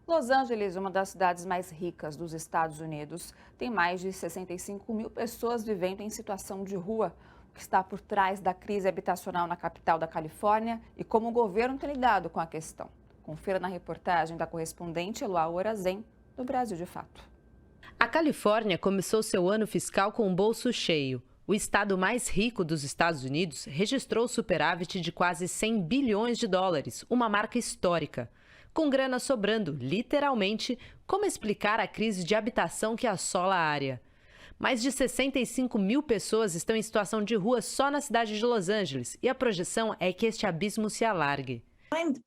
Los Angeles, uma das cidades mais ricas dos Estados Unidos, tem mais de 65 mil pessoas vivendo em situação de rua. O que está por trás da crise habitacional na capital da Califórnia e como o governo tem lidado com a questão. Confira na reportagem da correspondente Eloá Orazem, do Brasil de Fato. A Califórnia começou seu ano fiscal com um bolso cheio. O estado mais rico dos Estados Unidos registrou superávit de quase 100 bilhões de dólares, uma marca histórica. Com grana sobrando, literalmente, como explicar a crise de habitação que assola a área? Mais de 65 mil pessoas estão em situação de rua só na cidade de Los Angeles e a projeção é que este abismo se alargue.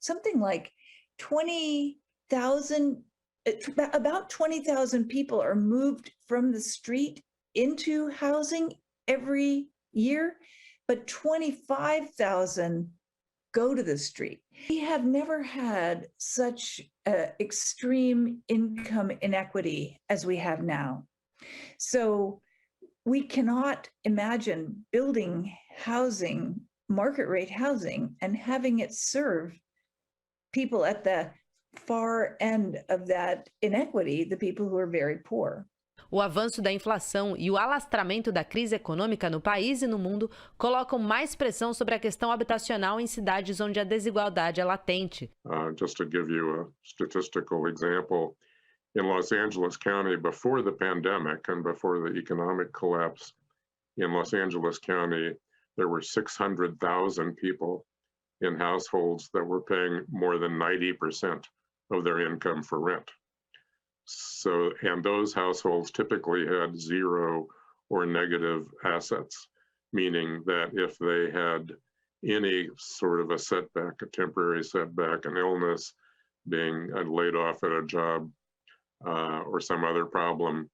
Something like 20,000, about 20,000 people are moved from the street into housing every year, but 25,000 go to the street. We have never had such extreme income inequity as we have now. So we cannot imagine building housing, market rate housing, and having it serve people at the far end of that inequity, the people who are very poor. O avanço da inflação e o alastramento da crise econômica no país e no mundo colocam mais pressão sobre a questão habitacional em cidades onde a desigualdade é latente. Just to give you a statistical example, in Los Angeles County before the pandemic and before the economic collapse, in Los Angeles County, there were 600,000 people in households that were paying more than 90% of their income for rent. So, and those households typically had zero or negative assets, meaning that if they had any sort of a setback, a temporary setback, an illness, being laid off at a job, or some other problem,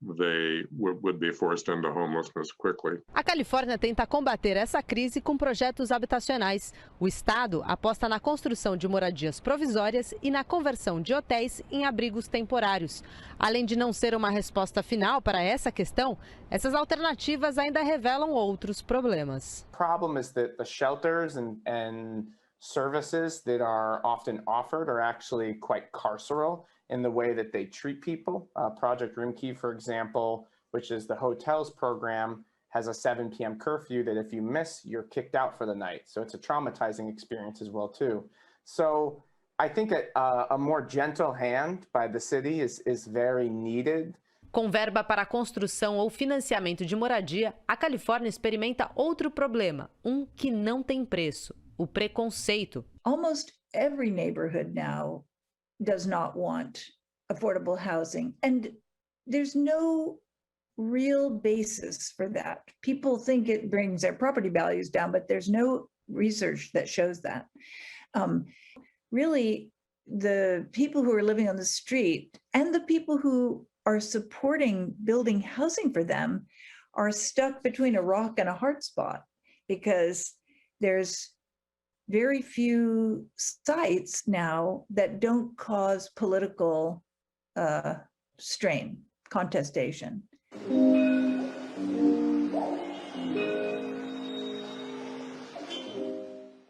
they would be forced into homelessness quickly. A Califórnia tenta combater essa crise com projetos habitacionais. O estado aposta na construção de moradias provisórias e na conversão de hotéis em abrigos temporários. Além de não ser uma resposta final para essa questão, essas alternativas ainda revelam outros problemas. The problem is that the shelters and services that are often offered are actually quite carceral in the way that they treat people. Project Roomkey, for example, which is the hotels program, has a 7 p.m. curfew that if you miss, you're kicked out for the night. So it's a traumatizing experience as well, too. So I think a more gentle hand by the city is very needed. Com verba para a construção ou financiamento de moradia, a Califórnia experimenta outro problema, que não tem preço: o preconceito. Almost every neighborhood now does not want affordable housing, and there's no real basis for that. People think it brings their property values down, but there's no research that shows that. Really, the people who are living on the street and the people who are supporting building housing for them are stuck between a rock and a hard spot, because there's very few sites now that don't cause political strain, contestation.